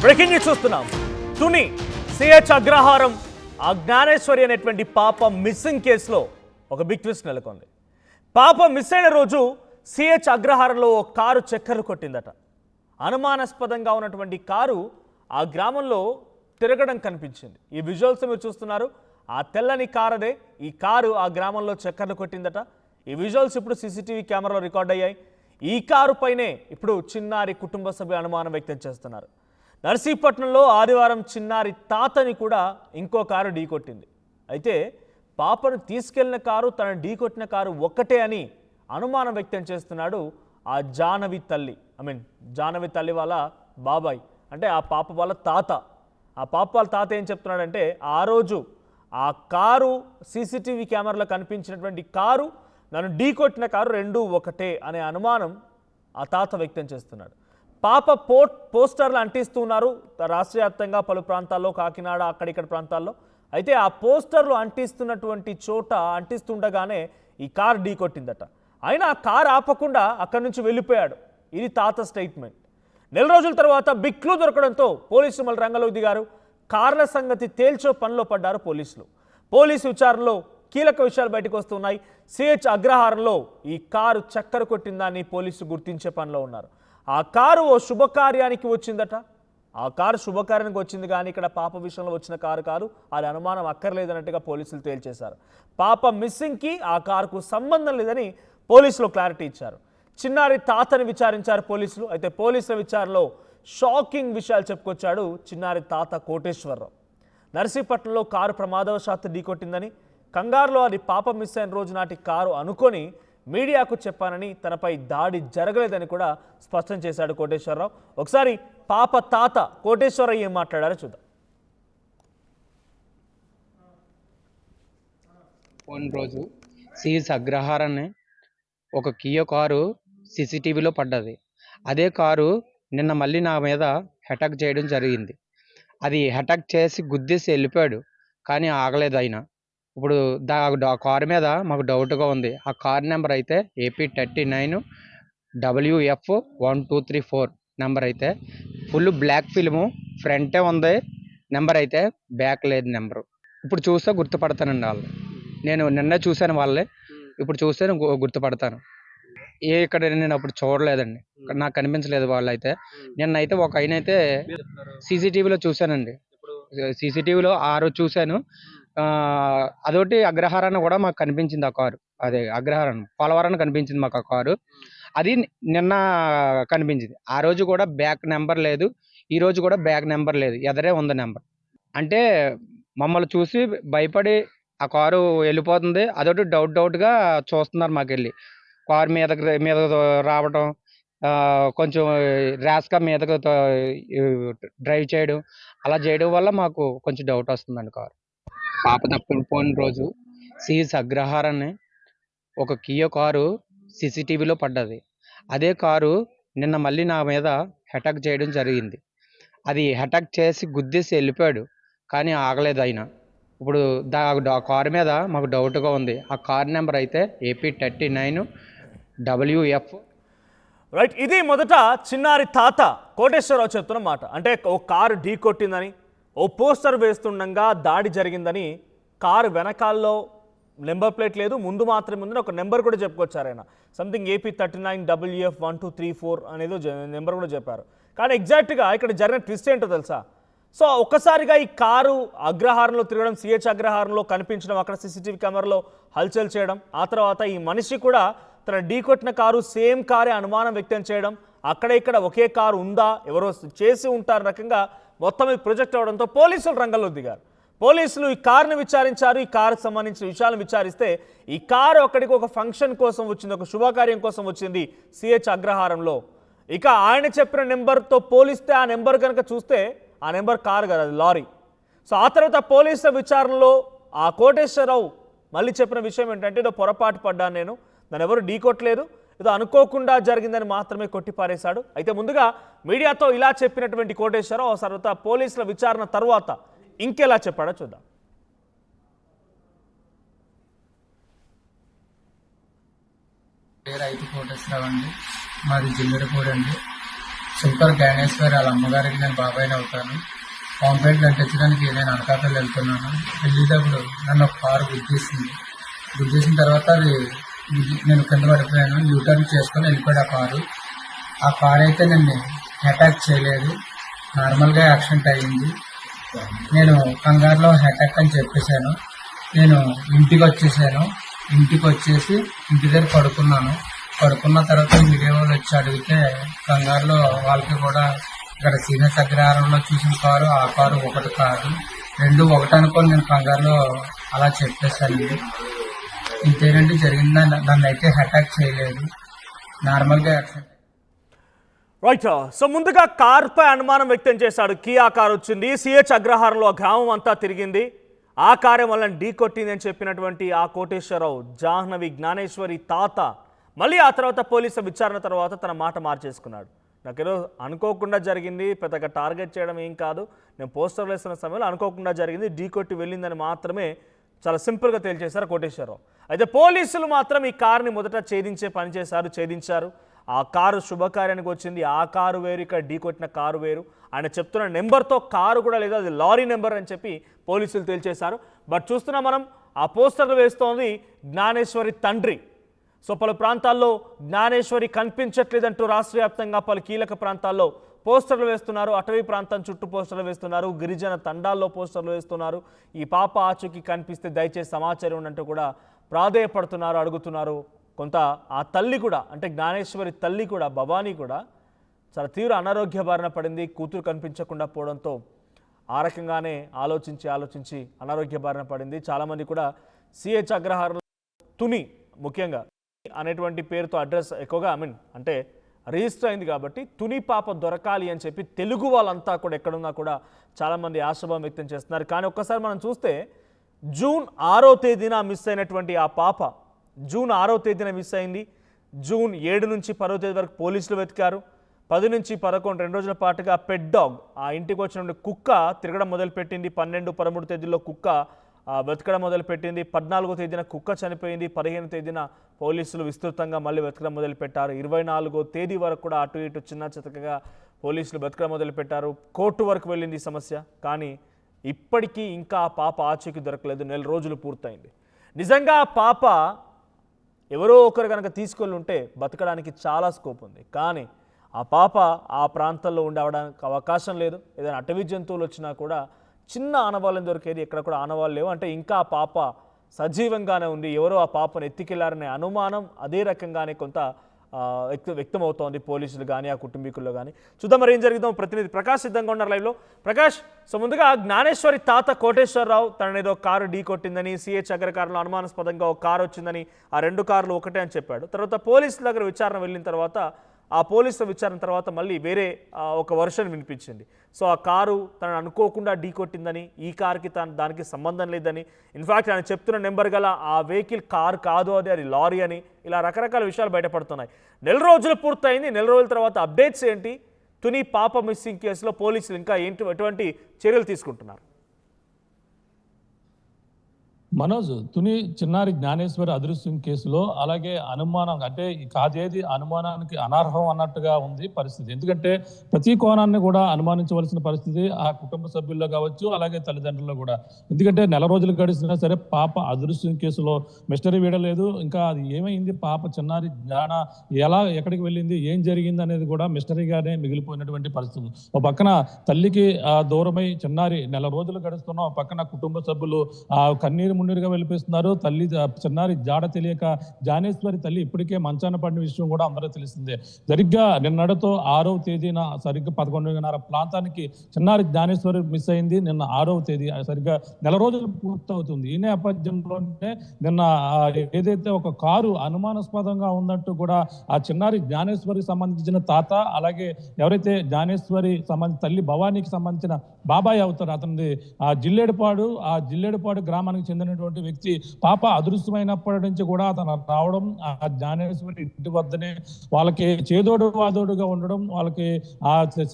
Breaking news చూస్తున్నాం. Tuni CH అగ్రహారం ఆ జ్ఞానేశ్వరి అనేటువంటి పాప మిస్సింగ్ కేసులో ఒక బిగ్ ట్విస్ట్ నెలకొంది. పాప మిస్ అయిన రోజు సిహెచ్ అగ్రహారంలో ఓ కారు చక్కర్లు కొట్టిందట. అనుమానాస్పదంగా ఉన్నటువంటి కారు ఆ గ్రామంలో తిరగడం కనిపించింది. ఈ విజువల్స్ మీరు చూస్తున్నారు. ఆ తెల్లని కారదే ఈ కారు ఆ గ్రామంలో చక్కర్లు కొట్టిందట. ఈ విజువల్స్ ఇప్పుడు సీసీటీవీ కెమెరాలో రికార్డ్ అయ్యాయి. ఈ కారు పైనే ఇప్పుడు చిన్నారి కుటుంబ సభ్యులు అనుమానం వ్యక్తం చేస్తున్నారు. నర్సీపట్నంలో ఆదివారం చిన్నారి తాతని కూడా ఇంకో కారు ఢీకొట్టింది. అయితే పాపను తీసుకెళ్లిన కారు తన ఢీకొట్టిన కారు ఒక్కటే అని అనుమానం వ్యక్తం చేస్తున్నాడు ఆ జాహ్నవి తల్లి. జాహ్నవి తల్లి వాళ్ళ బాబాయ్, అంటే ఆ పాప వాళ్ళ తాత. ఆ పాప వాళ్ళ తాత ఏం చెప్తున్నాడంటే, ఆ రోజు ఆ కారు సీసీటీవీ కెమెరాలో కనిపించినటువంటి కారు నన్ను ఢీకొట్టిన కారు రెండూ ఒకటే అనే అనుమానం ఆ తాత వ్యక్తం చేస్తున్నాడు. పాప పోస్టర్లు అంటిస్తున్నారు రాష్ట్ర వ్యాప్తంగా పలు ప్రాంతాల్లో, కాకినాడ అక్కడిక్కడ ప్రాంతాల్లో. అయితే ఆ పోస్టర్లు అంటిస్తున్నటువంటి చోట అంటిస్తుండగానే ఈ కారు ఢీకొట్టిందట. అయినా ఆ కారు ఆపకుండా అక్కడి నుంచి వెళ్ళిపోయాడు. ఇది తాత స్టేట్మెంట్. నెల రోజుల తర్వాత బిగ్ క్లూ దొరకడంతో పోలీసులు మళ్ళీ రంగంలోకి దిగారు. కార్ల సంగతి తేల్చో పనిలో పడ్డారు పోలీసులు. పోలీసు విచారణలో కీలక విషయాలు బయటకు వస్తున్నాయి. సిహెచ్ అగ్రహారంలో ఈ కారు చక్కర కొట్టిందని పోలీసులు గుర్తించే పనిలో ఉన్నారు. ఆ కారు ఓ శుభకార్యానికి వచ్చిందట. ఆ కారు శుభకార్యానికి వచ్చింది కానీ ఇక్కడ పాప విషయంలో వచ్చిన కారు కాదు, అది అనుమానం అక్కర్లేదన్నట్టుగా పోలీసులు తేల్చేశారు. పాప మిస్సింగ్కి ఆ కారుకు సంబంధం లేదని పోలీసులు క్లారిటీ ఇచ్చారు. చిన్నారి తాతని విచారించారు పోలీసులు. అయితే పోలీసుల విచారణలో షాకింగ్ విషయాలు చెప్పుకొచ్చాడు చిన్నారి తాత కోటేశ్వరరావు. నర్సీపట్నంలో కారు ప్రమాదవశాత్తు ఢీకొట్టిందని, కంగారులో అది పాప మిస్ అయిన రోజు నాటి కారు అనుకొని మీడియాకు చెప్పానని, తనపై దాడి జరగలేదని కూడా స్పష్టం చేశాడు కోటేశ్వరరావు. ఒకసారి పాప తాత కోటేశ్వరరావు ఏం మాట్లాడారో చూద్దాం. పోయిన రోజు సిహెచ్ అగ్రహారాన్ని ఒక కియో కారు సీసీటీవీలో పడ్డది. అదే కారు నిన్న మళ్ళీ నా మీద అటాక్ చేయడం జరిగింది. అది అటాక్ చేసి గుద్దేసి వెళ్ళిపోయాడు, కానీ ఆగలేదు ఆయన. ఇప్పుడు ఆ కారు మీద మాకు డౌట్గా ఉంది. ఆ కార్ నెంబర్ అయితే AP39 WF 1234 నెంబర్ అయితే ఫుల్ బ్లాక్ ఫిల్ము, ఫ్రంటే ఉంది నెంబర్, అయితే బ్యాక్ లేదు నెంబరు. ఇప్పుడు చూస్తే గుర్తుపడతానండి వాళ్ళు. నేను నిన్నే చూశాను వాళ్ళే, ఇప్పుడు చూస్తే గుర్తుపడతాను. ఇక్కడ నేను అప్పుడు చూడలేదండి, నాకు కనిపించలేదు వాళ్ళు. అయితే నిన్నైతే ఒక ఆయన అయితే సీసీటీవీలో చూశానండి. సీసీటీవీలో ఆ రోజు చూశాను. అదొకటి అగ్రహారాన్ని కూడా మాకు కనిపించింది ఆ కారు. అదే అగ్రహారం పోలవరాన్ని కనిపించింది మాకు ఆ కారు. అది నిన్న కనిపించింది. ఆ రోజు కూడా బ్యాక్ నెంబర్ లేదు, ఈ రోజు కూడా బ్యాక్ నెంబర్ లేదు, ఎదరే ఉంది నెంబర్. అంటే మమ్మల్ని చూసి భయపడి ఆ కారు వెళ్ళిపోతుంది. అదొకటి డౌట్గా చూస్తున్నారు మాకెళ్ళి. కారు మీద రావడం, కొంచెం ర్యాష్గా మీదకు డ్రైవ్ చేయడం, అలా చేయడం వల్ల మాకు కొంచెం డౌట్ వస్తుందండి కారు. పాప తప్పిపోయిన రోజు సిహెచ్ అగ్రహారాన్ని ఒక కియో కారు సీసీటీవీలో పడ్డది. అదే కారు నిన్న మళ్ళీ నా మీద అటాక్ చేయడం జరిగింది. అది అటాక్ చేసి గుద్దేసి వెళ్ళిపోయాడు, కానీ ఆగలేదు ఆయన. ఇప్పుడు ఆ కారు మీద మాకు డౌట్గా ఉంది. ఆ కార్ నెంబర్ అయితే AP39 WF. రైట్, ఇది మొదట చిన్నారి తాత కోటేశ్వరరావు చెప్తున్న మాట. అంటే ఓ కారు ఢీ కొట్టిందని, ఓ పోస్టర్ వేస్తుండగా దాడి జరిగిందని, కారు వెనకాల్లో నెంబర్ ప్లేట్ లేదు, ముందు మాత్రమే ఉందని ఒక నెంబర్ కూడా చెప్పుకొచ్చారు ఆయన. సంథింగ్ AP39 WF 1234 అనేది నెంబర్ కూడా చెప్పారు. కానీ ఎగ్జాక్ట్గా ఇక్కడ జరిగిన ట్విస్ట్ ఏంటో తెలుసా? సో ఒక్కసారిగా ఈ కారు అగ్రహారంలో తిరగడం, సిహెచ్ అగ్రహారంలో కనిపించడం, అక్కడ సీసీటీవీ కెమెరాలో హల్చల్ చేయడం, ఆ తర్వాత ఈ మనిషి కూడా తన ఢీకొట్టిన కారు సేమ్ కారే అనుమానం వ్యక్తం చేయడం, అక్కడ ఇక్కడ ఒకే కారు ఉందా, ఎవరో చేసి ఉంటారు రకంగా మొత్తం ఇది ప్రొజెక్ట్ అవడంతో పోలీసులు రంగంలో దిగారు. పోలీసులు ఈ కారుని విచారించారు. ఈ కారుకు సంబంధించిన విషయాలను విచారిస్తే ఈ కారు అక్కడికి ఒక ఫంక్షన్ కోసం వచ్చింది, ఒక శుభకార్యం కోసం వచ్చింది సిహెచ్ అగ్రహారంలో. ఇక ఆయన చెప్పిన నెంబర్తో పోలిస్తే ఆ నెంబర్ కనుక చూస్తే ఆ నెంబర్ కారు కదా, అది లారీ. సో ఆ తర్వాత పోలీసుల విచారణలో ఆ కోటేశ్వరరావు మళ్ళీ చెప్పిన విషయం ఏంటంటే, ఏదో పొరపాటు పడ్డాను, నేను నన్ను ఎవరు ఢీకొట్టలేదు, ఏదో అనుకోకుండా జరిగిందని మాత్రమే కొట్టిపారేశాడు. అయితే ముందుగా మీడియాతో ఇలా చెప్పినటువంటి కోటేశ్వరరావు ఆ తర్వాత పోలీసుల విచారణ తర్వాత ఇంకెలా చెప్పాడో చూద్దాం. పేరు అయితే కోటేశ్వరరావు అండి, మాది జిల్లెరపూడి అండి. చింతూరు జ్ఞానేశ్వరి వాళ్ళ అమ్మగారికి నేను బాబాయ్ని అవుతాను. కాంప్లైంట్ అంటించడానికి నేను అనకాపల్లి వెళ్తున్నాను. వెళ్ళేటప్పుడు నన్ను ఒక కారు గుద్దేసిన తర్వాత అది నేను కింద పడిపోయాను. యూటర్న్ చేసుకొని వెళ్ళిపోయాడు ఆ కారు అయితే నన్ను అటాక్ చేయలేదు, నార్మల్గా యాక్సిడెంట్ అయ్యింది. నేను కంగారులో అటాక్ అని చెప్పేశాను. నేను ఇంటికి వచ్చేసాను. ఇంటికి వచ్చేసి ఇంటి దగ్గర పడుకున్న తర్వాత మీడియా వాళ్ళు వచ్చి అడిగితే కంగారులో వాళ్ళకి కూడా ఇక్కడ సీనియర్ అగ్రహారంలో చూసిన కారు ఆ కారు ఒకటి కాదు, రెండు ఒకటి అనుకోని నేను కంగారులో అలా చెప్పేశానండి. ఇంతేనండి జరిగిందా. నన్ను అయితే అటాక్ చేయలేదు, నార్మల్గా యాక్సిడెంట్. రైట్. సో ముందుగా కారుపై అనుమానం వ్యక్తం చేశాడు. కియా కారు వచ్చింది, సిహెచ్ అగ్రహారంలో ఆ గ్రామం అంతా తిరిగింది, ఆ కారే వల్ల ఢీ కొట్టింది అని చెప్పినటువంటి ఆ కోటేశ్వరరావు జాహ్నవి జ్ఞానేశ్వరి తాత మళ్ళీ ఆ తర్వాత పోలీసుల విచారణ తర్వాత తన మాట మార్చేసుకున్నాడు. నాకేదో అనుకోకుండా జరిగింది, పెద్దగా టార్గెట్ చేయడం ఏం కాదు, నేను పోస్టర్లు వేస్తున్న సమయంలో అనుకోకుండా జరిగింది, ఢీ కొట్టి వెళ్ళిందని మాత్రమే చాలా సింపుల్గా తేల్చేశారు కోటేశ్వరరావు. అయితే పోలీసులు మాత్రం ఈ కారుని మొదట ఛేదించారు. ఆ కారు శుభకార్యానికి వచ్చింది, ఆ కారు వేరు, ఇక్కడ ఢీ కొట్టిన కారు వేరు, ఆయన చెప్తున్న నెంబర్తో కారు కూడా లేదు, అది లారీ నెంబర్ అని చెప్పి పోలీసులు తేల్చేశారు. బట్ చూస్తున్నాం మనం, ఆ పోస్టర్లు వేస్తోంది జ్ఞానేశ్వరి తండ్రి. సో పలు ప్రాంతాల్లో జ్ఞానేశ్వరి కనిపించట్లేదంటూ రాష్ట్ర వ్యాప్తంగా పలు కీలక ప్రాంతాల్లో పోస్టర్లు వేస్తున్నారు. అటవీ ప్రాంతం చుట్టూ పోస్టర్లు వేస్తున్నారు, గిరిజన తండాల్లో పోస్టర్లు వేస్తున్నారు. ఈ పాప ఆచూకీ కనిపిస్తే దయచేసి సమాచారం ఉన్నట్టు కూడా ప్రాధేయపడుతున్నారు, అడుగుతున్నారు. కొంత ఆ తల్లి కూడా, అంటే జ్ఞానేశ్వరి తల్లి కూడా, భవానీ కూడా చాలా తీవ్ర అనారోగ్య బారిన పడింది. కూతురు కనిపించకుండా పోవడంతో ఆ రకంగానే ఆలోచించి అనారోగ్య బారిన పడింది. చాలామంది కూడా సిహెచ్ అగ్రహారంలో తుని ముఖ్యంగా అనేటువంటి పేరుతో అడ్రస్ ఎక్కువగా అంటే రిజిస్టర్ అయింది కాబట్టి తుని పాప దొరకాలి అని చెప్పి తెలుగు వాళ్ళంతా కూడా ఎక్కడున్నా కూడా చాలామంది ఆశాభావం వ్యక్తం చేస్తున్నారు. కానీ ఒక్కసారి మనం చూస్తే జూన్ 6వ తేదీన మిస్ అయినటువంటి ఆ పాప జూన్ 6వ తేదీన మిస్ అయింది. జూన్ 7 నుంచి 10వ తేదీ వరకు పోలీసులు వెతికారు. 10 నుంచి 11 2 రోజుల పాటుగా పెట్ డాగ్, ఆ ఇంటికి వచ్చిన కుక్క తిరగడం మొదలుపెట్టింది. 12, 13 తేదీల్లో కుక్క వెతకడం మొదలుపెట్టింది. 14వ తేదీన కుక్క చనిపోయింది. 15వ తేదీన పోలీసులు విస్తృతంగా మళ్ళీ వెతకడం మొదలుపెట్టారు. 24వ తేదీ వరకు కూడా అటు ఇటు చిన్న చితకగా పోలీసులు వెతకడం మొదలుపెట్టారు. కోర్టు వరకు వెళ్ళింది సమస్య. కానీ ఇప్పటికీ ఇంకా ఆ పాప ఆచూకీ దొరకలేదు. 1 నెల రోజులు పూర్తయింది. నిజంగా ఆ పాప ఎవరో ఒకరు కనుక తీసుకెళ్ళి ఉంటే బతకడానికి చాలా స్కోప్ ఉంది. కానీ ఆ పాప ఆ ప్రాంతంలో ఉండడానికి అవకాశం లేదు. ఏదైనా అటవీ జంతువులు వచ్చినా కూడా చిన్న ఆనవాళ్ళని దొరికేది, ఎక్కడ కూడా ఆనవాళ్ళు లేవు. అంటే ఇంకా ఆ పాప సజీవంగానే ఉంది. ఎవరో ఆ పాపను ఎత్తికెళ్లారనే అనుమానం అదే రకంగానే కొంత వ్యక్తమవుతోంది పోలీసులు కానీ ఆ కుటుంబీకుల్లో కానీ. చూద్దాం మరి ఏం జరిగిద్దాం. ప్రతినిధి ప్రకాష్ సిద్ధంగా ఉన్నారు లైవ్లో. ప్రకాష్, సో ముందుగా జ్ఞానేశ్వరి తాత కోటేశ్వరరావు తననేదో కారు ఢీ కొట్టిందని, సిహెచ్ అగ్రహారంలో అనుమానాస్పదంగా ఒక కారు వచ్చిందని, ఆ 2 కార్లు ఒకటే అని చెప్పాడు. తర్వాత పోలీసుల దగ్గర విచారణ వెళ్ళిన తర్వాత, ఆ పోలీసుల విచారణ తర్వాత మళ్ళీ వేరే ఒక వర్షన్ వినిపించింది. సో ఆ కారు తనను అనుకోకుండా ఢీ కొట్టిందని, ఈ కారుకి దానికి సంబంధం లేదని, ఇన్ఫ్యాక్ట్ ఆయన చెప్తున్న నెంబర్ గల ఆ వెహికల్ కారు కాదు, అది లారీ అని, ఇలా రకరకాల విషయాలు బయటపడుతున్నాయి. 1 నెల రోజులు పూర్తయింది. 1 నెల రోజుల తర్వాత అప్డేట్స్ ఏంటి? తుని పాప మిస్సింగ్ కేసులో పోలీసులు ఇంకా ఎటువంటి చర్యలు తీసుకుంటున్నారు? మనోజ్, తుని చిన్నారి జ్ఞానేశ్వరి అదృశ్యం కేసులో అలాగే అనుమానం అంటే కాదేది అనుమానానికి అనర్హం అన్నట్టుగా ఉంది పరిస్థితి. ఎందుకంటే ప్రతి కోణాన్ని కూడా అనుమానించవలసిన పరిస్థితి ఆ కుటుంబ సభ్యుల్లో కావచ్చు, అలాగే తల్లిదండ్రుల్లో కూడా. ఎందుకంటే 1 నెల రోజులు గడిచినా సరే పాప అదృశ్యం కేసులో మిస్టరీ వీడలేదు. ఇంకా అది ఏమైంది, పాప చిన్నారి జ్ఞాన ఎక్కడికి వెళ్ళింది, ఏం జరిగింది అనేది కూడా మిస్టరీగానే మిగిలిపోయినటువంటి పరిస్థితి. ఒక పక్కన తల్లికి దూరమై చిన్నారి 1 నెల రోజులు గడుస్తున్నా, ఒక పక్కన కుటుంబ సభ్యులు కన్నీరు మున్నీరుగా వెళ్ళిపిస్తున్నారు. తల్లి చిన్నారి జాడ తెలియక జ్ఞానేశ్వరి తల్లి ఇప్పటికే మంచాన పడిన విషయం కూడా అందరూ తెలిసిందే. సరిగ్గా నిన్నటితో 6వ తేదీన సరిగ్గా 11:30 ప్రాంతానికి చిన్నారి జ్ఞానేశ్వరి మిస్ అయింది. నిన్న 6వ తేదీ సరిగ్గా 1 నెల రోజులు పూర్తవుతుంది. ఈ నేపథ్యంలోనే నిన్న ఏదైతే ఒక కారు అనుమానాస్పదంగా ఉన్నట్టు కూడా ఆ చిన్నారి జ్ఞానేశ్వరికి సంబంధించిన తాత, అలాగే ఎవరైతే జ్ఞానేశ్వరి తల్లి భవానీకి సంబంధించిన బాబాయ్ అవుతారు, అతనిది జిల్లేడుపాడు గ్రామానికి చెందిన చెందినటువంటి వ్యక్తి పాప అదృశ్యమైనప్పటి నుంచి కూడా అతను రావడం, ఆ జ్ఞానేశ్వరి ఇంటి వద్దనే వాళ్ళకి చేదోడు వాదోడుగా ఉండడం, వాళ్ళకి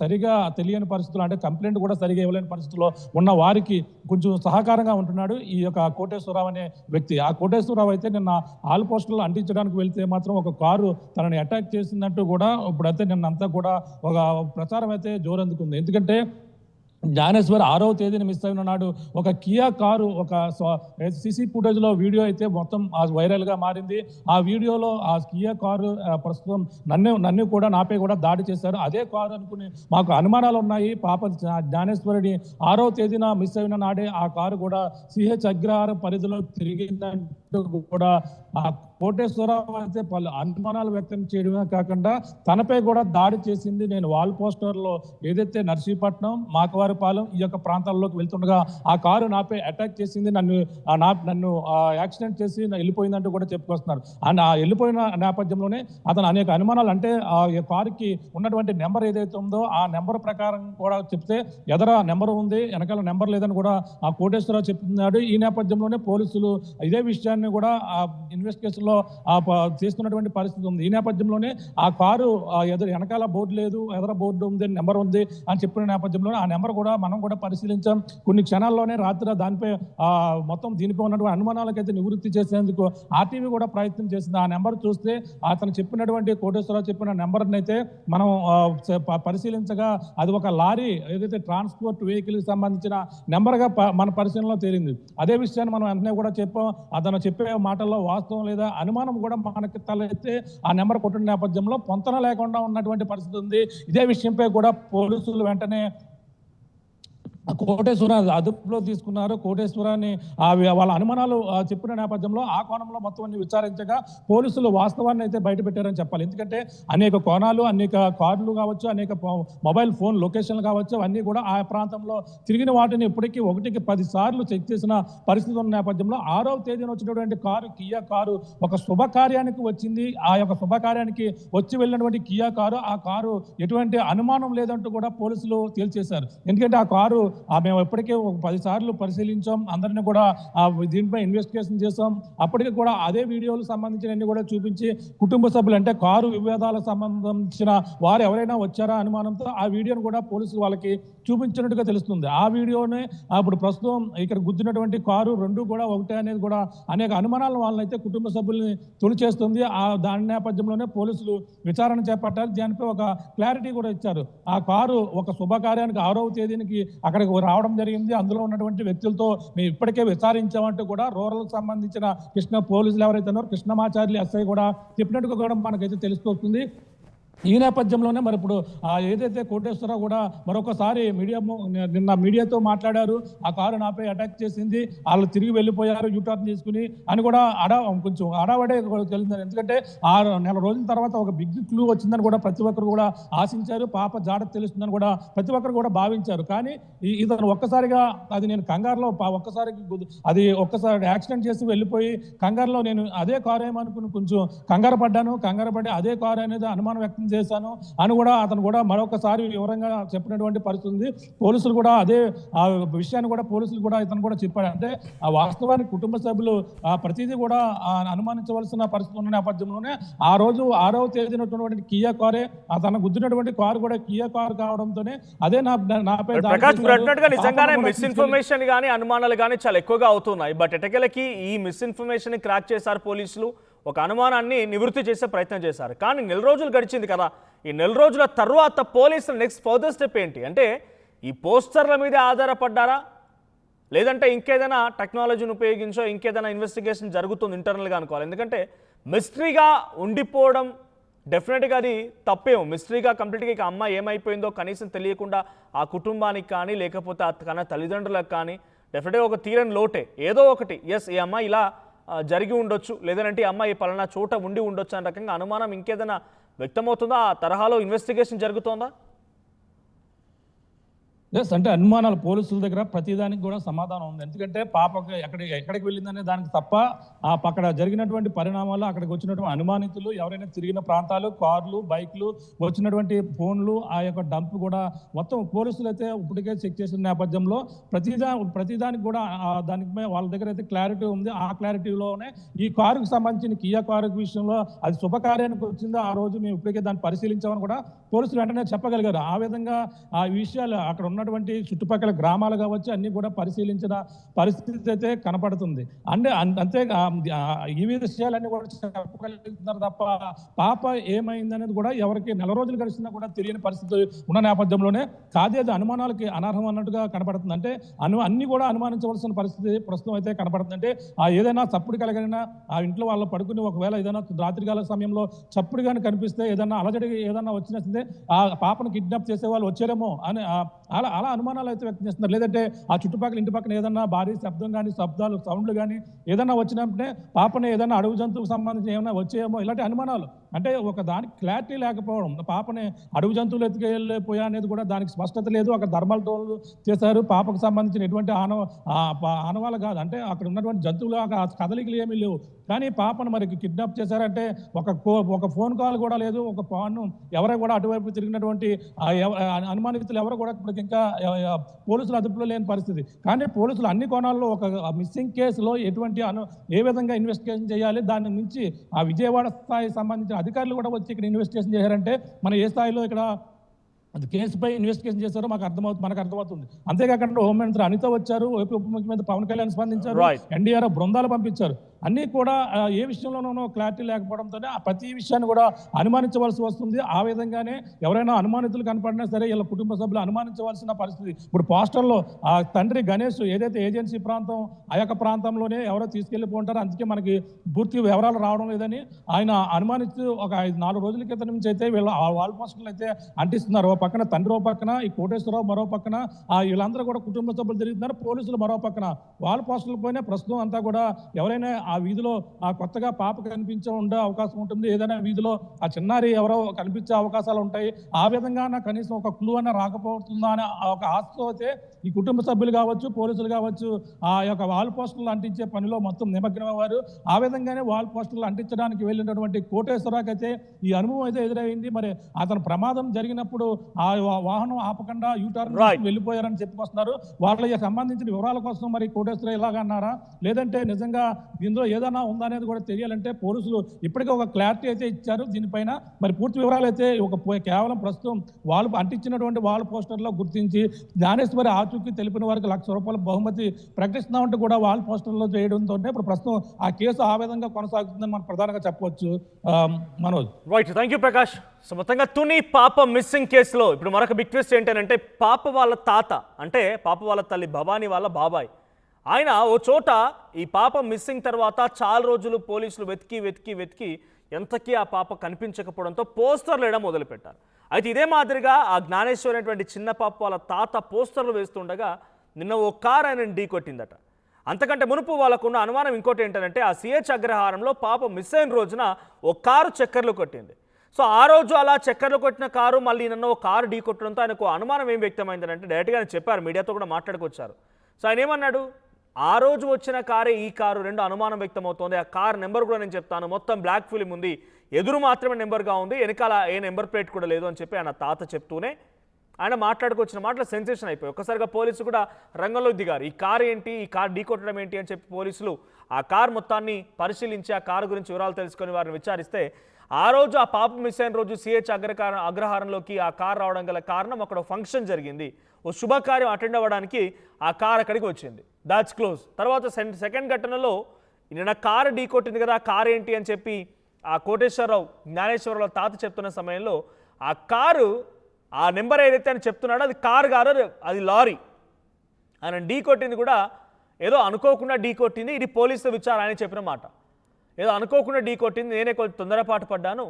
సరిగా తెలియని పరిస్థితులు, అంటే కంప్లైంట్ కూడా సరిగా ఇవ్వలేని పరిస్థితుల్లో ఉన్న వారికి కొంచెం సహకారంగా ఉంటున్నాడు ఈ యొక్క కోటేశ్వరరావు అనే వ్యక్తి. ఆ కోటేశ్వరరావు అయితే నిన్న ఆల్ పోస్టులు అంటించడానికి వెళ్తే మాత్రం ఒక కారు తనని అటాక్ చేసిందంటూ కూడా ఇప్పుడైతే నిన్నంతా కూడా ఒక ప్రచారం అయితే జోరందుకుంది. ఎందుకంటే జ్ఞానేశ్వర్ 6వ తేదీని మిస్ అయిన నాడు ఒక కియా కారు, ఒక సీసీ ఫుటేజ్లో వీడియో అయితే మొత్తం వైరల్గా మారింది. ఆ వీడియోలో ఆ కియా కారు ప్రస్తుతం నన్ను కూడా నాపై కూడా దాడి చేశారు. అదే కారు అనుకుని మాకు అనుమానాలు ఉన్నాయి. పాప జ్ఞానేశ్వరిని 6వ తేదీన మిస్ అయిన నాడే ఆ కారు కూడా సిహెచ్ అగ్రహారం పరిధిలో తిరిగిందంటూ కూడా ఆ కోటేశ్వరరావు అయితే పలు అనుమానాలు వ్యక్తం చేయడమే కాకుండా తనపై కూడా దాడి చేసింది. నేను వాల్ పోస్టర్లో ఏదైతే నర్సీపట్నం, మాకవారిపాలెం ఈ యొక్క ప్రాంతాల్లోకి వెళ్తుండగా ఆ కారు నాపై అటాక్ చేసింది, నన్ను యాక్సిడెంట్ చేసి వెళ్ళిపోయిందంటూ కూడా చెప్పుకొస్తున్నారు. అండ్ ఆ వెళ్ళిపోయిన నేపథ్యంలోనే అతను అనేక అనుమానాలు, అంటే ఆ కారుకి ఉన్నటువంటి నెంబర్ ఏదైతే ఉందో ఆ నెంబర్ ప్రకారం కూడా చెప్తే ఎదర నెంబర్ ఉంది, వెనకాల నెంబర్ లేదని కూడా ఆ కోటేశ్వరరావు చెప్తున్నాడు. ఈ నేపథ్యంలోనే పోలీసులు ఇదే విషయాన్ని కూడా ఆ ఇన్వెస్టిగేషన్లో చేస్తున్నటువంటి పరిస్థితి ఉంది. ఈ నేపథ్యంలోనే ఆ కారు వెనకాల బోర్డు లేదు, ఎదర బోర్డు ఉంది, నెంబర్ ఉంది అని చెప్పిన నేపథ్యంలోనే ఆ నెంబర్ కూడా మనం కూడా పరిశీలించాం. కొన్ని క్షణాల్లోనే రాత్రి దానిపై మొత్తం దీనిపై ఉన్నటువంటి అనుమానాలకైతే నివృత్తి చేసేందుకు ఆర్టీవీ కూడా ప్రయత్నం చేసింది. ఆ నెంబర్ చూస్తే అతను చెప్పినటువంటి కోటేశ్వరరావు చెప్పిన నెంబర్ని అయితే మనం పరిశీలించగా అది ఒక లారీ, ఏదైతే ట్రాన్స్పోర్ట్ వెహికల్కి సంబంధించిన నెంబర్గా మన పరిశీలనలో తేలింది. అదే విషయాన్ని మనం వెంటనే కూడా చెప్పాం. అతను చెప్పే మాటల్లో వాస్తవం లేదా అనుమానం కూడా మనకి తలెత్తే ఆ నెంబర్ కొట్టిన నేపథ్యంలో పొంతన లేకుండా ఉన్నటువంటి పరిస్థితి ఉంది. ఇదే విషయంపై కూడా పోలీసులు వెంటనే కోటేశ్వరాన్ని అదుపులో తీసుకున్నారు. కోటేశ్వరాన్ని వాళ్ళ అనుమానాలు చెప్పిన నేపథ్యంలో ఆ కోణంలో మొత్తం అన్ని విచారించగా పోలీసులు వాస్తవాన్ని అయితే బయటపెట్టారని చెప్పాలి. ఎందుకంటే అనేక కోణాలు, అనేక కార్లు కావచ్చు, అనేక మొబైల్ ఫోన్ లొకేషన్లు కావచ్చు, అన్నీ కూడా ఆ ప్రాంతంలో తిరిగిన వాటిని ఇప్పటికీ 1కి 10 సార్లు చెక్ చేసిన పరిస్థితి ఉన్న నేపథ్యంలో 6వ తేదీన వచ్చినటువంటి కారు, కియా కారు ఒక శుభకార్యానికి వచ్చింది. ఆ యొక్క శుభకార్యానికి వచ్చి వెళ్ళినటువంటి కియా కారు, ఆ కారు ఎటువంటి అనుమానం లేదంటూ కూడా పోలీసులు తేల్చేశారు. ఎందుకంటే ఆ కారు మేము ఇప్పటికే ఒక 10 సార్లు పరిశీలించాం, అందరినీ కూడా దీనిపై ఇన్వెస్టిగేషన్ చేసాం. అప్పటికి కూడా అదే వీడియోలకు సంబంధించినవన్నీ కూడా చూపించి కుటుంబ సభ్యులు, అంటే కారు వివాదాలకు సంబంధించిన వారు ఎవరైనా వచ్చారా అనుమానంతో ఆ వీడియోను కూడా పోలీసులు వాళ్ళకి చూపించినట్టుగా తెలుస్తుంది. ఆ వీడియోనే ఇప్పుడు ప్రస్తుతం ఇక్కడ గుద్దినటువంటి కారు రెండు కూడా ఒకటే అనేది కూడా అనేక అనుమానాల వాళ్ళనైతే కుటుంబ సభ్యుల్ని తొలిచేస్తుంది. దాని నేపథ్యంలోనే పోలీసులు విచారణ చేపట్టారు. దానిపై ఒక క్లారిటీ కూడా ఇచ్చారు. ఆ కారు ఒక శుభకార్యానికి 6వ తేదీనికి అక్కడికి రావడం జరిగింది. అందులో ఉన్నటువంటి వ్యక్తులతో మేము ఇప్పటికే విచారించామంటూ కూడా రూరల్కి సంబంధించిన కృష్ణ పోలీసులు ఎవరైతే ఉన్నారో కృష్ణమాచార్యులు ఎస్ఐ కూడా చెప్పినట్టుగా కూడా మనకైతే తెలుస్తుంది. ఈ నేపథ్యంలోనే మరి ఇప్పుడు ఏదైతే కోటేశ్వరరావు కూడా మరొకసారి నిన్న మీడియాతో మాట్లాడారు. ఆ కారు నాపై అటాక్ చేసింది, వాళ్ళు తిరిగి వెళ్ళిపోయారు యూటర్న్ తీసుకుని అని కూడా కొంచెం అడావడే తెలిసింది. ఎందుకంటే 6 నెల రోజుల తర్వాత ఒక బిగ్ క్లూ వచ్చిందని కూడా ప్రతి ఒక్కరు కూడా ఆశించారు. పాప జాడ తెలుస్తుందని కూడా ప్రతి ఒక్కరు కూడా భావించారు. కానీ ఇతను ఒక్కసారిగా అది నేను కంగారులో ఒక్కసారి యాక్సిడెంట్ చేసి వెళ్ళిపోయి కంగారులో నేను అదే కారు ఏమనుకుని కొంచెం కంగారు పడి అదే కారు అనేది అనుమానం వ్యక్తం చేశాను అని కూడా అతను కూడా మరొకసారి వివరంగా చెప్పినటువంటి పరిస్థితి ఉంది. పోలీసులు కూడా అదే ఆ విషయాన్ని కూడా పోలీసులు కూడా ఇతను కూడా చెప్పాడు. అంటే ఆ వాస్తవానికి కుటుంబ సభ్యులు ప్రతిదీ కూడా అనుమానించవలసిన పరిస్థితి ఉన్న నేపథ్యంలోనే ఆ రోజు 6వ తేదీన ఉన్నటువంటి కియా కారే, తన గుద్దినటువంటి కారు కూడా కియా కారు కావడంతోనే అదే నాపై నిజంగానే మిస్ఇన్ఫర్మేషన్ కానీ అనుమానాలు కానీ చాలా ఎక్కువగా అవుతున్నాయి. బట్ ఎటకెలకి ఈ మిస్ఇన్ఫర్మేషన్ క్రాక్ చేశారు పోలీసులు, ఒక అనుమానాన్ని నివృత్తి చేసే ప్రయత్నం చేశారు. కానీ 4 రోజులు గడిచింది కదా, ఈ 4 రోజుల తర్వాత పోలీసులు నెక్స్ట్ ఫర్దర్ స్టెప్ ఏంటి? అంటే ఈ పోస్టర్ల మీద ఆధారపడ్డారా, లేదంటే ఇంకేదైనా టెక్నాలజీని ఉపయోగించో ఇంకేదైనా ఇన్వెస్టిగేషన్ జరుగుతుంది ఇంటర్నల్గా అనుకోవాలి? ఎందుకంటే మిస్టరీగా ఉండిపోవడం డెఫినెట్గా అది తప్పేమో. మిస్టరీగా కంప్లీట్గా ఇక అమ్మాయి ఏమైపోయిందో కనీసం తెలియకుండా ఆ కుటుంబానికి కానీ లేకపోతే కన్నా తల్లిదండ్రులకు కానీ డెఫినెట్గా ఒక తీరని లోటే ఏదో ఒకటి. ఎస్, ఈ అమ్మాయి ఇలా జరిగి ఉండొచ్చు, లేదంటే ఈ అమ్మాయి పలానా చోట ఉండి ఉండొచ్చు అనే రకంగా అనుమానం ఇంకేదైనా వ్యక్తమవుతుందా? ఆ తరహాలో ఇన్వెస్టిగేషన్ జరుగుతోందా? ఎస్, అంటే అనుమానాలు పోలీసుల దగ్గర ప్రతిదానికి కూడా సమాధానం ఉంది. ఎందుకంటే పాపకు ఎక్కడికి వెళ్ళిందనే దానికి తప్ప అక్కడ జరిగినటువంటి పరిణామాలు, అక్కడికి వచ్చినటువంటి అనుమానితులు, ఎవరైనా తిరిగిన ప్రాంతాలు, కార్లు, బైక్లు, వచ్చినటువంటి ఫోన్లు, ఆ యొక్క డంప్ కూడా మొత్తం పోలీసులు అయితే ఇప్పటికే చెక్ చేసిన నేపథ్యంలో ప్రతిదానికి కూడా దానికి వాళ్ళ దగ్గర అయితే క్లారిటీ ఉంది. ఆ క్లారిటీలోనే ఈ కారుకు సంబంధించిన కియా కారు విషయంలో అది శుభకార్యానికి వచ్చిందో ఆ రోజు మేము ఇప్పటికే దాన్ని పరిశీలించామని కూడా పోలీసులు వెంటనే చెప్పగలిగారు. ఆ విధంగా ఆ విషయాలు అక్కడ ఉన్నటువంటి చుట్టుపక్కల గ్రామాలు కావచ్చు అన్ని కూడా పరిశీలించిన పరిస్థితి అయితే కనపడుతుంది. అంటే అంతే ఈ విషయాలన్నీ కూడా చెప్పగలుగుతున్నారు తప్ప పాప ఏమైందనేది కూడా ఎవరికి నెల రోజులు గడిచినా కూడా తెలియని పరిస్థితి ఉన్న నేపథ్యంలోనే కాదేది అనుమానాలకి అనర్హం అన్నట్టుగా కనపడుతుంది. అంటే అన్ని కూడా అనుమానించవలసిన పరిస్థితి ప్రస్తుతం అయితే కనపడుతుంది. అంటే ఏదైనా చప్పుడు కలిగిన ఆ ఇంట్లో వాళ్ళు పడుకుని ఒకవేళ ఏదైనా రాత్రికాల సమయంలో చప్పుడు కానీ కనిపిస్తే ఏదైనా అలజడి ఏదైనా వచ్చినట్లయితే ఆ పాపను కిడ్నాప్ చేసే వాళ్ళు వచ్చారేమో అని అలా అనుమానాలు అయితే వ్యక్తం చేస్తున్నారు. లేదంటే ఆ చుట్టుపక్కల ఇంటి పక్కన ఏదన్నా భారీ శబ్దం కానీ సౌండ్లు కానీ ఏదైనా వచ్చినప్పుడే పాపని ఏదైనా అడవి జంతువుకు సంబంధించి ఏమైనా వచ్చేయేమో ఇలాంటి అనుమానాలు. అంటే ఒక దానికి క్లారిటీ లేకపోవడం, పాపని అడవి జంతువులు ఎత్తుకెళ్ళిపోయా అనేది కూడా దానికి స్పష్టత లేదు. అక్కడ థర్మల్ టోన్లు చేశారు. పాపకు సంబంధించిన ఎటువంటి ఆనవాళ్ళు కాదు. అంటే అక్కడ ఉన్నటువంటి జంతువులు కదలికలు ఏమీ లేవు. కానీ పాపను మరి కిడ్నాప్ చేశారంటే ఒక ఫోన్ కాల్ కూడా లేదు. ఒక ఫోన్ ఎవరై కూడా అటువైపు తిరిగినటువంటి అనుమానితులు ఎవరు కూడా ఇప్పటికి ఇంకా పోలీసుల అదుపులో లేని పరిస్థితి. కానీ పోలీసులు అన్ని కోణాల్లో ఒక మిస్సింగ్ కేసులో ఏ విధంగా ఇన్వెస్టిగేషన్ చేయాలి, దాని నుంచి ఆ విజయవాడ స్థాయి సంబంధించిన అధికారులు కూడా వచ్చి ఇక్కడ ఇన్వెస్టిగేషన్ చేశారంటే మనం ఏ స్థాయిలో ఇక్కడ అది కేసుపై ఇన్వెస్టిగేషన్ చేశారో మనకు అర్థమవుతుంది. అంతేకాకుండా హోంమంత్రి అనిత వచ్చారు, ఉప ముఖ్యమంత్రి పవన్ కళ్యాణ్ స్పందించారు, ఎన్డీఆర్ఎఫ్ బృందాలు పంపించారు. అన్నీ కూడా ఏ విషయంలోనూ క్లారిటీ లేకపోవడంతోనే ప్రతి విషయాన్ని కూడా అనుమానించవలసి వస్తుంది. ఆ విధంగానే ఎవరైనా అనుమానితులు కనపడినా సరే వీళ్ళ కుటుంబ సభ్యులు అనుమానించవలసిన పరిస్థితి. ఇప్పుడు పోస్టర్లో ఆ తండ్రి గణేష్ ఏదైతే ఏజెన్సీ ప్రాంతం ఆ యొక్క ప్రాంతంలోనే ఎవరో తీసుకెళ్ళిపోంటారో, అందుకే మనకి పూర్తి వివరాలు రావడం లేదని ఆయన అనుమానిస్తూ ఒక 4 రోజుల క్రితం నుంచి అయితే వీళ్ళ వాల్ పోస్టర్లు అయితే అంటిస్తున్నారు. ఓ పక్కన తండ్రి, ఓ పక్కన ఈ కోటేశ్వరరావు, మరో పక్కన వీళ్ళందరూ కూడా కుటుంబ సభ్యులు తిరుగుతున్నారు. పోలీసులు మరో పక్కన వాల్ పోస్టర్లు పోయినా ప్రస్తుతం అంతా కూడా ఎవరైనా ఆ వీధిలో కొత్తగా పాప కనిపించే ఉండే అవకాశం ఉంటుంది. ఏదైనా వీధిలో ఆ చిన్నారి ఎవరో కనిపించే అవకాశాలు ఉంటాయి. ఆ విధంగా కనీసం ఒక క్లూ అన్న రాకపోతుందా అనే ఒక ఆశతో అయితే ఈ కుటుంబ సభ్యులు కావచ్చు, పోలీసులు కావచ్చు ఆ యొక్క వాల్ పోస్టర్లు అంటించే పనిలో మొత్తం నిమగ్నమయ్యారు. ఆ విధంగానే వాల్ పోస్టర్లు అంటించడానికి వెళ్ళినటువంటి కోటేశ్వరరావుకి అయితే ఈ అనుభవం అయితే ఎదురైంది. మరి అతను ప్రమాదం జరిగినప్పుడు ఆ వాహనం ఆపకుండా యూటర్న్ వెళ్ళిపోయారని చెప్పుకొస్తున్నారు. వాళ్ళకి సంబంధించిన వివరాల కోసం మరి కోటేశ్వరరావు ఇలాగన్నారా, లేదంటే నిజంగా దీనిలో ఏదైనా ఉందనేది కూడా తెలియాలంటే పోలీసులు ఇప్పటికే ఒక క్లారిటీ అయితే ఇచ్చారు దీనిపైన. మరి పూర్తి వివరాలు అయితే కేవలం ప్రస్తుతం వాళ్ళు అంటించినటువంటి వాల్ పోస్టర్లో గుర్తించి జ్ఞానేశ్వరి ఆచూకీ తెలిపిన వారికి ₹1,00,000 బహుమతి ప్రకటిస్తున్నామంటూ కూడా వాల్ పోస్టర్లో చేయడంతో ఇప్పుడు ప్రస్తుతం ఆ కేసు ఆ విధంగా కొనసాగుతుందని మనం ప్రధానంగా చెప్పవచ్చు. Manoj. Right, thank you Prakash. So మొత్తంగా తుని పాప మిస్సింగ్ కేసులో ఇప్పుడు మరొక బిగ్ ట్విస్ట్ ఏంటంటే పాప వాళ్ళ తాత, అంటే పాప వాళ్ళ తల్లి భవానీ వాళ్ళ బాబాయ్, ఆయన ఓ చోట ఈ పాప మిస్సింగ్ తర్వాత చాలా రోజులు పోలీసులు వెతికి ఎంతకీ ఆ పాప కనిపించకపోవడంతో పోస్టర్లు వేయడం మొదలుపెట్టారు. అయితే ఇదే మాదిరిగా ఆ జ్ఞానేశ్వరి అనేటువంటి చిన్న పాప వాళ్ళ తాత పోస్టర్లు వేస్తుండగా నిన్న ఓ కారు ఆయన ఢీ కొట్టిందట. అంతకంటే మునుపు వాళ్ళకున్న అనుమానం ఇంకోటి ఏంటంటే ఆ సిహెచ్ అగ్రహారంలో పాప మిస్ అయిన రోజున ఓ కారు చక్కర్లు కొట్టింది. సో ఆ రోజు అలా చక్కర్లు కొట్టిన కారు మళ్ళీ నిన్న ఓ కారు ఢీ కొట్టడంతో ఆయనకు అనుమానం ఏం వ్యక్తమైందంటే డైరెక్ట్గా ఆయన చెప్పారు, మీడియాతో కూడా మాట్లాడుకొచ్చారు. సో ఆయన ఏమన్నాడు, ఆ రోజు వచ్చిన కారే ఈ కారు, రెండు అనుమానం వ్యక్తమవుతోంది. ఆ కారు నెంబర్ కూడా నేను చెప్తాను, మొత్తం బ్లాక్ ఫిలిం ఉంది, ఎదురు మాత్రమే నెంబర్గా ఉంది, వెనకాల ఏ నెంబర్ ప్లేట్ కూడా లేదు అని చెప్పి ఆయన తాత చెప్తూనే ఆయన మాట్లాడుకొచ్చిన మాటలు సెన్సేషన్ అయిపోయి ఒక్కసారిగా పోలీసులు కూడా రంగంలోకి దిగారు. ఈ కారు ఏంటి, ఈ కారు ఢీ కొట్టడం ఏంటి అని చెప్పి పోలీసులు ఆ కారు మొత్తాన్ని పరిశీలించి ఆ కారు గురించి వివరాలు తెలుసుకొని వారిని విచారిస్తే ఆ రోజు ఆ పాప మిస్ అయిన రోజు సిహెచ్ అగ్రహారంలోకి ఆ కారు రావడం గల కారణం అక్కడ ఫంక్షన్ జరిగింది, ఓ శుభకార్యం అటెండ్ అవ్వడానికి ఆ కారు అక్కడికి వచ్చింది. That's close. తర్వాత సెకండ్ ఘటనలో నిన్న కారు ఢీ కొట్టింది కదా, ఆ కారు ఏంటి అని చెప్పి ఆ కోటేశ్వరరావు జ్ఞానేశ్వరరావు తాత చెప్తున్న సమయంలో ఆ కారు ఆ నెంబర్ ఏదైతే అని చెప్తున్నాడో అది కారు కాదు, అది లారీ. ఆయన ఢీ కొట్టింది కూడా ఏదో అనుకోకుండా ఢీ కొట్టింది, ఇది పోలీసుల విచారణ అని చెప్పిన మాట. ఏదో అనుకోకుండా ఢీ కొట్టింది, నేనే కొంచెం తొందరపాటు పడ్డాను,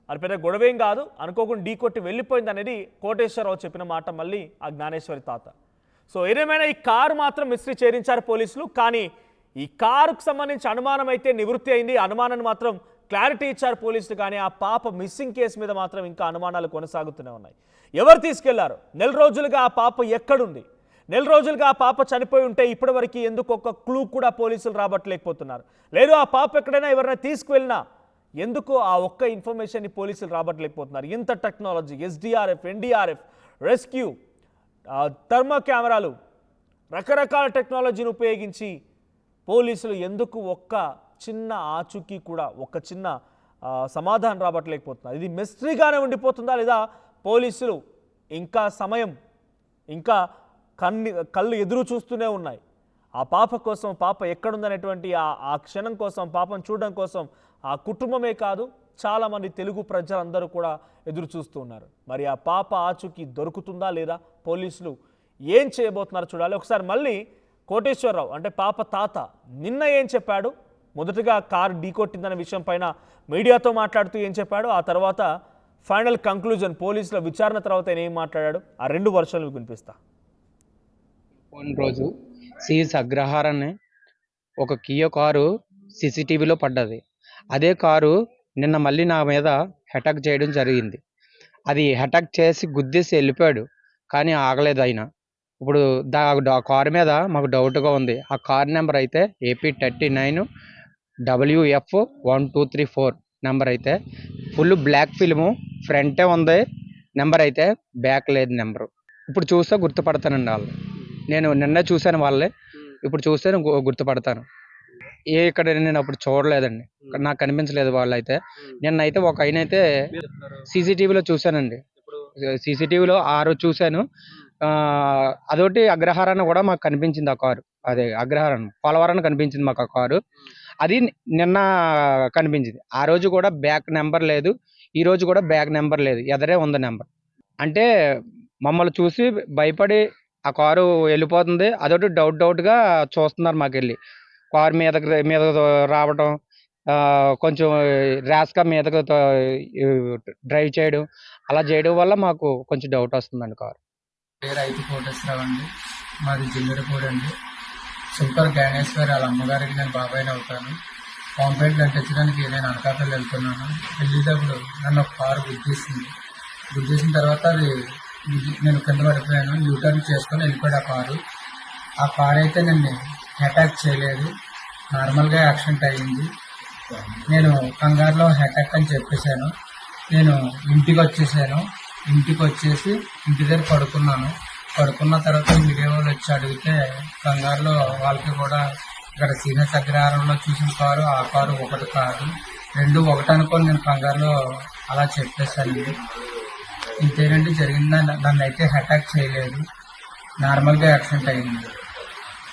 అది పెద్ద గొడవేం కాదు, అనుకోకుండా ఢీ కొట్టి వెళ్ళిపోయింది అనేది కోటేశ్వరరావు చెప్పిన మాట మళ్ళీ ఆ జ్ఞానేశ్వరి తాత. సో ఏదేమైనా ఈ కారు మాత్రం మిస్టరీ చేరించారు పోలీసులు. కానీ ఈ కారుకు సంబంధించి అనుమానం అయితే నివృత్తి అయింది, అనుమానాన్ని మాత్రం క్లారిటీ ఇచ్చారు పోలీసులు, కానీ ఆ పాప మిస్సింగ్ కేసు మీద మాత్రం ఇంకా అనుమానాలు కొనసాగుతూనే ఉన్నాయి. ఎవరు తీసుకెళ్లారు? నెల రోజులుగా ఆ పాప ఎక్కడుంది? నెల రోజులుగా ఆ పాప చనిపోయి ఉంటే ఇప్పటివరకు ఎందుకు ఒక క్లూ కూడా పోలీసులు రాబట్టలేకపోతున్నారు? లేదు ఆ పాప ఎక్కడైనా ఎవరైనా తీసుకువెళ్ళినా ఎందుకు ఆ ఒక్క ఇన్ఫర్మేషన్ని పోలీసులు రాబట్టలేకపోతున్నారు? ఇంత technology, SDRF, NDRF, rescue, thermo కెమెరాలు, రకరకాల టెక్నాలజీని ఉపయోగించి పోలీసులు ఎందుకు ఒక్క చిన్న ఆచూకీ కూడా, ఒక్క చిన్న సమాధానం రాబట్టలేకపోతున్నారు? ఇది మిస్టరీగానే ఉండిపోతుందా, లేదా పోలీసులు ఇంకా సమయం, ఇంకా కళ్ళు ఎదురు చూస్తూనే ఉన్నాయి ఆ పాప కోసం, పాప ఎక్కడుందనేటువంటి ఆ క్షణం కోసం, పాపను చూడడం కోసం ఆ కుటుంబమే కాదు చాలామంది తెలుగు ప్రజలందరూ కూడా ఎదురు చూస్తూ ఉన్నారు. మరి ఆ పాప ఆచూకీ దొరుకుతుందా లేదా, పోలీసులు ఏం చేయబోతున్నారు చూడాలి. ఒకసారి మళ్ళీ కోటేశ్వరరావు అంటే పాప తాత నిన్న ఏం చెప్పాడు, మొదటగా కారు ఢీకొట్టిందనే విషయం పైన మీడియాతో మాట్లాడుతూ ఏం చెప్పాడు, ఆ తర్వాత ఫైనల్ కంక్లూజన్ పోలీసుల విచారణ తర్వాత ఆయన ఏం మాట్లాడాడు, ఆ రెండు వర్షాలు వినిపిస్తా. పోయిన రోజు సిఎస్ అగ్రహారాన్ని ఒక కియో కారు సీసీటీవీలో పడ్డది. అదే కారు నిన్న మళ్ళీ నా మీద అటాక్ చేయడం జరిగింది. అది అటాక్ చేసి గుద్దేసి వెళ్ళిపోయాడు, కానీ ఆగలేదు ఆయన. ఇప్పుడు ఆ కారు మీద మాకు డౌట్గా ఉంది. ఆ కార్ నెంబర్ అయితే AP39 WF 1234 నెంబర్ అయితే ఫుల్ బ్లాక్ ఫిల్ము, ఫ్రంటే ఉంది నెంబర్, అయితే బ్యాక్ లేదు నెంబరు. ఇప్పుడు చూస్తే గుర్తుపడతానండి వాళ్ళు. నేను నిన్న చూశాను వాళ్ళే, ఇప్పుడు చూస్తే గుర్తుపడతాను. ఇక్కడ నేను అప్పుడు చూడలేదండి, నాకు కనిపించలేదు వాళ్ళు. అయితే నిన్నైతే ఒక ఆయన అయితే సీసీటీవీలో చూశానండి, సీసీటీవీలో ఆ రోజు చూశాను. అదొకటి అగ్రహారాన్ని కూడా మాకు కనిపించింది ఆ కారు, అదే అగ్రహారం పోలవరాన్ని కనిపించింది మాకు ఆ కారు. అది నిన్న కనిపించింది. ఆ రోజు కూడా బ్యాక్ నెంబర్ లేదు, ఈ రోజు కూడా బ్యాక్ నెంబర్ లేదు, ఎదరే ఉంది నెంబర్. అంటే మమ్మల్ని చూసి భయపడి ఆ కారు వెళ్ళిపోతుంది, అదొకటి డౌట్గా చూస్తున్నారు. మాకు వెళ్ళి కారు మీద రావడం, కొంచెం ర్యాష్గా మీదకు డ్రైవ్ చేయడం, అలా చేయడం వల్ల మాకు కొంచెం డౌట్ వస్తుందండి. కారు పేరు అయితే కోటేశ్వరరావు అండి, మాది జిల్లెడపూడి అండి. సూపర్ జ్ఞానేశ్వరి వాళ్ళ అమ్మగారికి నేను బాబాయ్ని అవుతాను. కాంప్లైంట్ అంటించడానికి నేను అనకాపల్లి వెళ్తున్నాను. వెళ్ళేటప్పుడు నన్ను ఒక కారు గుద్దేసిన తర్వాత అది నేను కింద పడిపోయాను. యూటర్న్ చేసుకొని వెళ్ళిపోయాడు ఆ కారు. ఆ కారు అయితే నన్ను అటాక్ చేయలేదు, నార్మల్గా యాక్సిడెంట్ అయ్యింది. నేను కంగారులో అటాక్ అని చెప్పేశాను. నేను ఇంటికి వచ్చేసాను. ఇంటికి వచ్చేసి ఇంటి దగ్గర పడుకున్న తర్వాత మీడియా వాళ్ళు వచ్చి అడిగితే కంగారులో వాళ్ళకి కూడా ఇక్కడ సీనియర్స్ అగ్రహారంలో చూసిన కారు ఆ కారు ఒకటి కాదు, రెండు ఒకటి అనుకొని నేను కంగారులో అలా చెప్పేశాను. ఇంతేనంటే జరిగిందా, నన్ను అయితే అటాక్ చేయలేదు, నార్మల్గా యాక్సిడెంట్ అయింది.